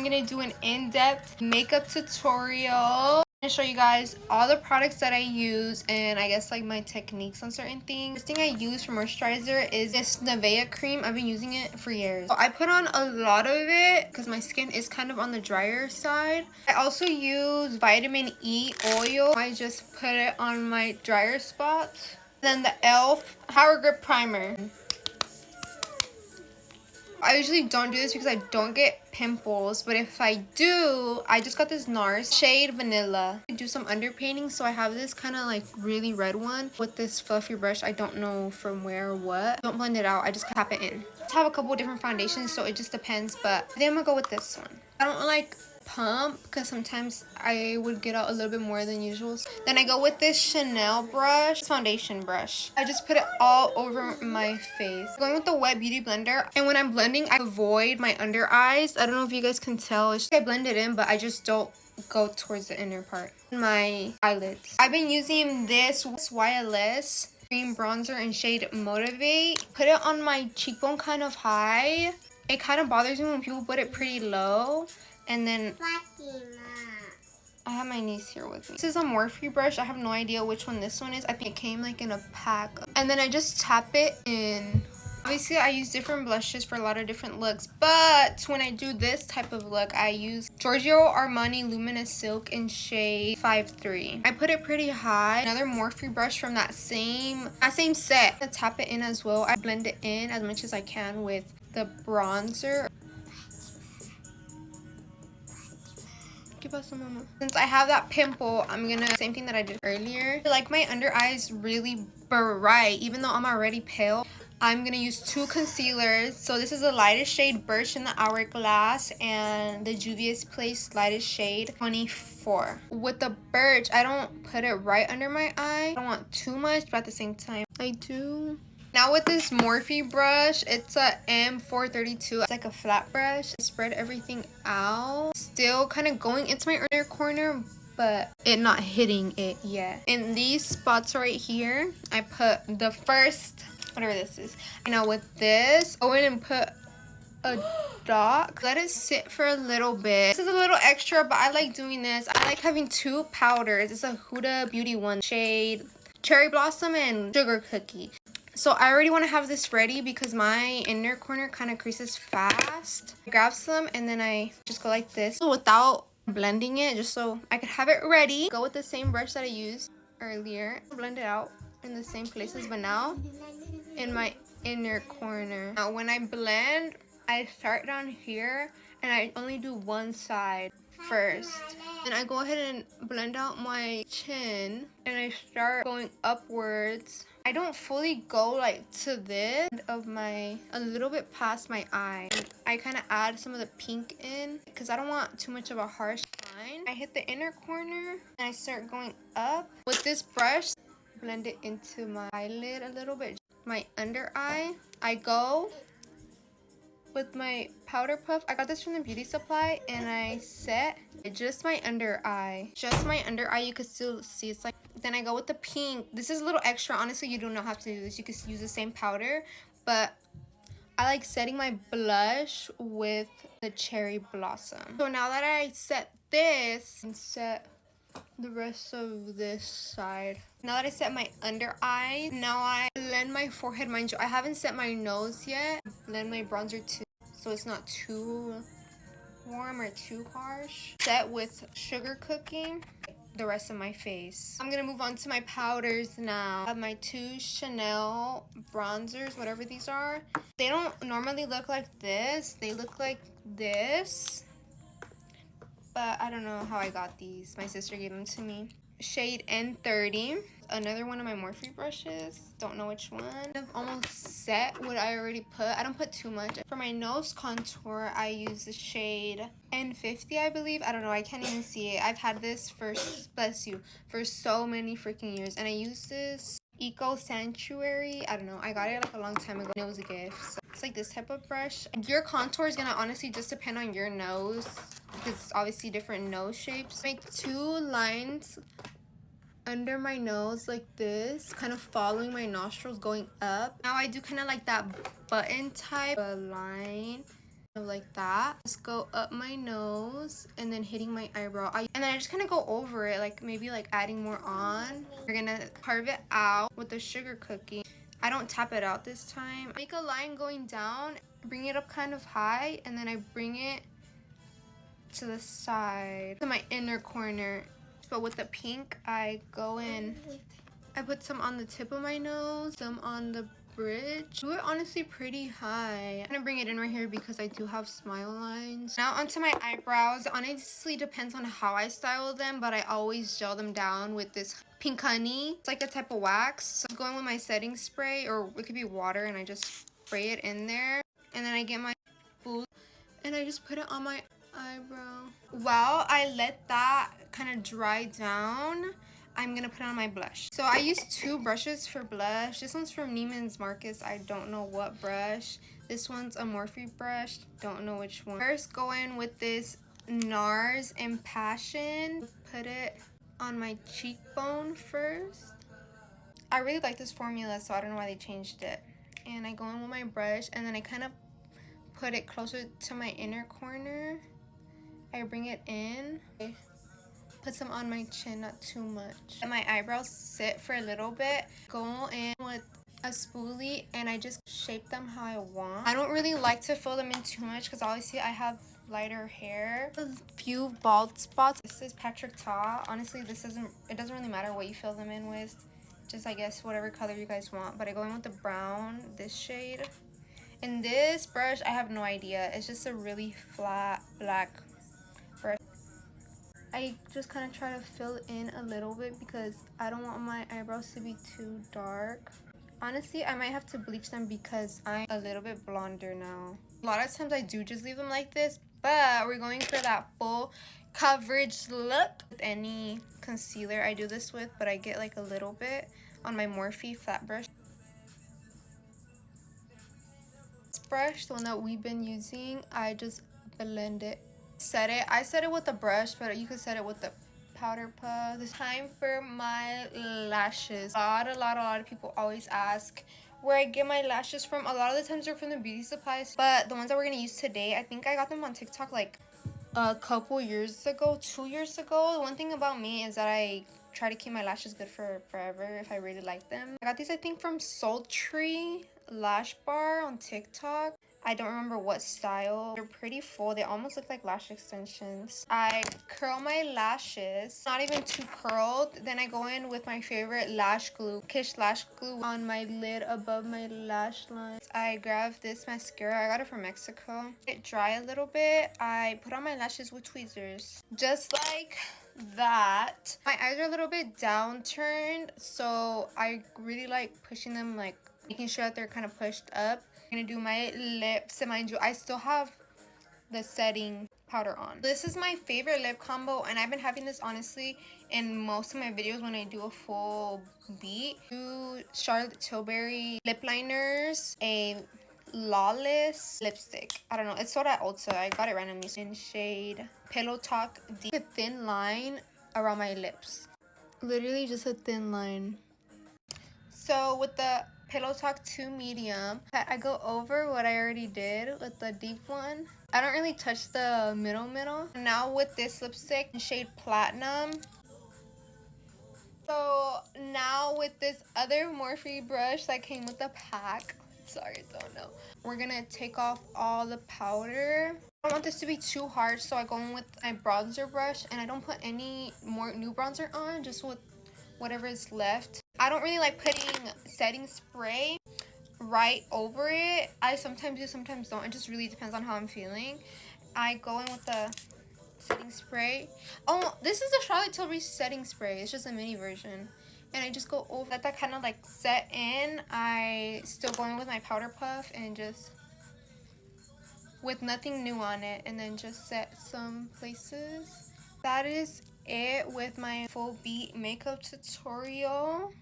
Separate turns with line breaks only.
gonna do an in-depth makeup tutorial. I'm gonna show you guys all the products that I use and I guess like my techniques on certain things. First thing I use for moisturizer is this Nivea cream. I've been using it for years. So I put on a lot of it because my skin is kind of on the drier side. I also use vitamin E oil. I just put it on my drier spots. Then the e.l.f. Power Grip Primer. I usually don't do this because I don't get pimples, but if I do, I just got this NARS shade Vanilla. I do some underpainting, so I have this kind of like really red one with this fluffy brush. I don't know from where or what. Don't blend it out, I just tap it in. I have a couple different foundations, so it just depends, but I think I'm gonna go with this one. I don't like pump because sometimes I would get out a little bit more than usual. Then I go with this Chanel brush, foundation brush. I just put it all over my face. I'm going with the Wet Beauty Blender, and when I'm blending I avoid my under eyes. I don't know if you guys can tell. It's just I blend it in, but I just don't go towards the inner part. My eyelids. I've been using this YLS cream bronzer in shade Motivate. Put it on my cheekbone kind of high. It kind of bothers me when people put it pretty low. And then I have my niece here with me. This is a Morphe brush. I have no idea which one this one is. I think it came like in a pack. And then I just tap it in. Obviously, I use different blushes for a lot of different looks. But when I do this type of look, I use Giorgio Armani Luminous Silk in shade 5-3. I put it pretty high. Another Morphe brush from that same set. I tap it in as well. I blend it in as much as I can with the bronzer. Since I have that pimple, I'm gonna same thing that I did earlier. I like my under eyes really bright, even though I'm already pale. I'm gonna use two concealers. So this is the lightest shade Birch in the Hourglass and the Juvia's Place lightest shade 24. With the Birch, I don't put it right under my eye. I don't want too much, but at the same time I do. Now with this Morphe brush, it's a M432. It's like a flat brush. I spread everything out. Still kind of going into my inner corner, but it not hitting it yet. In these spots right here, I put the first, whatever this is. Now with this, go in and put a dot. Let it sit for a little bit. This is a little extra, but I like doing this. I like having two powders. It's a Huda Beauty one shade Cherry Blossom and Sugar Cookie. So I already want to have this ready because my inner corner kind of creases fast. I grab some and then I just go like this without blending it, just so I could have it ready. Go with the same brush that I used earlier. Blend it out in the same places, but now in my inner corner. Now when I blend, I start down here and I only do one side first. And I go ahead and blend out my chin and I start going upwards. I don't fully go like to this of my, a little bit past my eye. And I kind of add some of the pink in because I don't want too much of a harsh line. I hit the inner corner and I start going up. With this brush, blend it into my eyelid a little bit. My under eye, I go with my powder puff. I got this from the beauty supply and I set just my under eye. Just my under eye, you can still see it's like. Then I go with the pink. This is a little extra. Honestly, you do not have to do this. You can use the same powder, but I like setting my blush with the Cherry Blossom. So now that I set this and set the rest of this side. Now that I set my under eye, now I blend my forehead. Mind you, I haven't set my nose yet. Blend my bronzer too, so it's not too warm or too harsh. Set with Sugar Cookie the rest of my face. I'm gonna move on to my powders now. I have my two Chanel bronzers, whatever these are. They don't normally look like this. They look like this. But I don't know how I got these. My sister gave them to me. Shade N30. Another one of my Morphe brushes. Don't know which one. I've almost set what I already put. I don't put too much. For my nose contour, I use the shade N50, I believe. I don't know. I can't even see it. I've had this for, bless you, for so many freaking years. And I use this Eco Sanctuary. I don't know. I got it like a long time ago. It was a gift. So it's like this type of brush. Your contour is gonna honestly just depend on your nose because it's obviously different nose shapes. Make two lines under my nose like this, kind of following my nostrils going up. Now I do kind of like that button type of line like that. Just go up my nose and then hitting my eyebrow. And then I just kind of go over it, like maybe like adding more on. We're gonna carve it out with the sugar cookie. I don't tap it out this time. Make a line going down, bring it up kind of high, and then I bring it to the side, to my inner corner. But with the pink, I go in. I put some on the tip of my nose, some on the bridge. Do it honestly pretty high. I'm gonna bring it in right here because I do have smile lines. Now onto my eyebrows. Honestly depends on how I style them, but I always gel them down with this pink honey. It's like a type of wax. So I'm going with my setting spray, or it could be water, and I just spray it in there. And then I get my booth and I just put it on my eyebrow. While I let that kind of dry down, I'm gonna put on my blush. So I use 2 brushes for blush. This one's from Neiman's Marcus. I don't know what brush. This one's a Morphe brush. Don't know which one. First, go in with this NARS Impassion. Put it on my cheekbone first. I really like this formula, so I don't know why they changed it. And I go in with my brush, and then I kind of put it closer to my inner corner. I bring it in. Put some on my chin, not too much. Let my eyebrows sit for a little bit. Go in with a spoolie and I just shape them how I want. I don't really like to fill them in too much because obviously I have lighter hair. A few bald spots. This is Patrick Ta. Honestly, it doesn't really matter what you fill them in with. Just I guess whatever color you guys want. But I go in with the brown, this shade. And this brush, I have no idea. It's just a really flat black brush. I just kind of try to fill in a little bit because I don't want my eyebrows to be too dark. Honestly, I might have to bleach them because I'm a little bit blonder now. A lot of times I do just leave them like this, but we're going for that full coverage look. With any concealer I do this with, but I get like a little bit on my Morphe flat brush. This brush, the one that we've been using, I just blend it. I set it with a brush, but you could set it with the powder puff. It's time for my lashes. A lot of people always ask where I get my lashes from. A lot of the times they're from the beauty supplies, but the ones that we're gonna use today, I think I got them on TikTok like a couple years ago, 2 years ago. The one thing about me is that I try to keep my lashes good for forever if I really like them. I got these I think from Sultry Lash Bar on TikTok. I don't remember what style. They're pretty full. They almost look like lash extensions. I curl my lashes, not even too curled. Then I go in with my favorite lash glue, Kish Lash Glue, on my lid above my lash line. I grab this mascara. I got it from Mexico. Let it dry a little bit. I put on my lashes with tweezers. Just like that. My eyes are a little bit downturned, so I really like pushing them, like making sure that they're kind of pushed up. I'm gonna do my lips, and mind you, I still have the setting powder on. This is my favorite lip combo, and I've been having this honestly in most of my videos when I do a full beat. Two Charlotte Tilbury lip liners, a Lawless lipstick. I don't know, it's sold at Ulta. I got it randomly. In shade Pillow Talk Deep. A thin line around my lips. Literally just a thin line. So with the Pillow Talk 2 medium, I go over what I already did with the deep one. I don't really touch the middle. Now with this lipstick in shade Platinum. So now with this other Morphe brush that came with the pack. Sorry, don't know. We're gonna take off all the powder. I don't want this to be too harsh, so I go in with my bronzer brush, and I don't put any more new bronzer on, just with whatever is left. I don't really like putting setting spray right over it. I sometimes do, sometimes don't. It just really depends on how I'm feeling. I go in with the setting spray. Oh, this is the Charlotte Tilbury setting spray. It's just a mini version. And I just go over that kind of like set in. I still go in with my powder puff and just with nothing new on it, and then just set some places. That is it with my full beat makeup tutorial.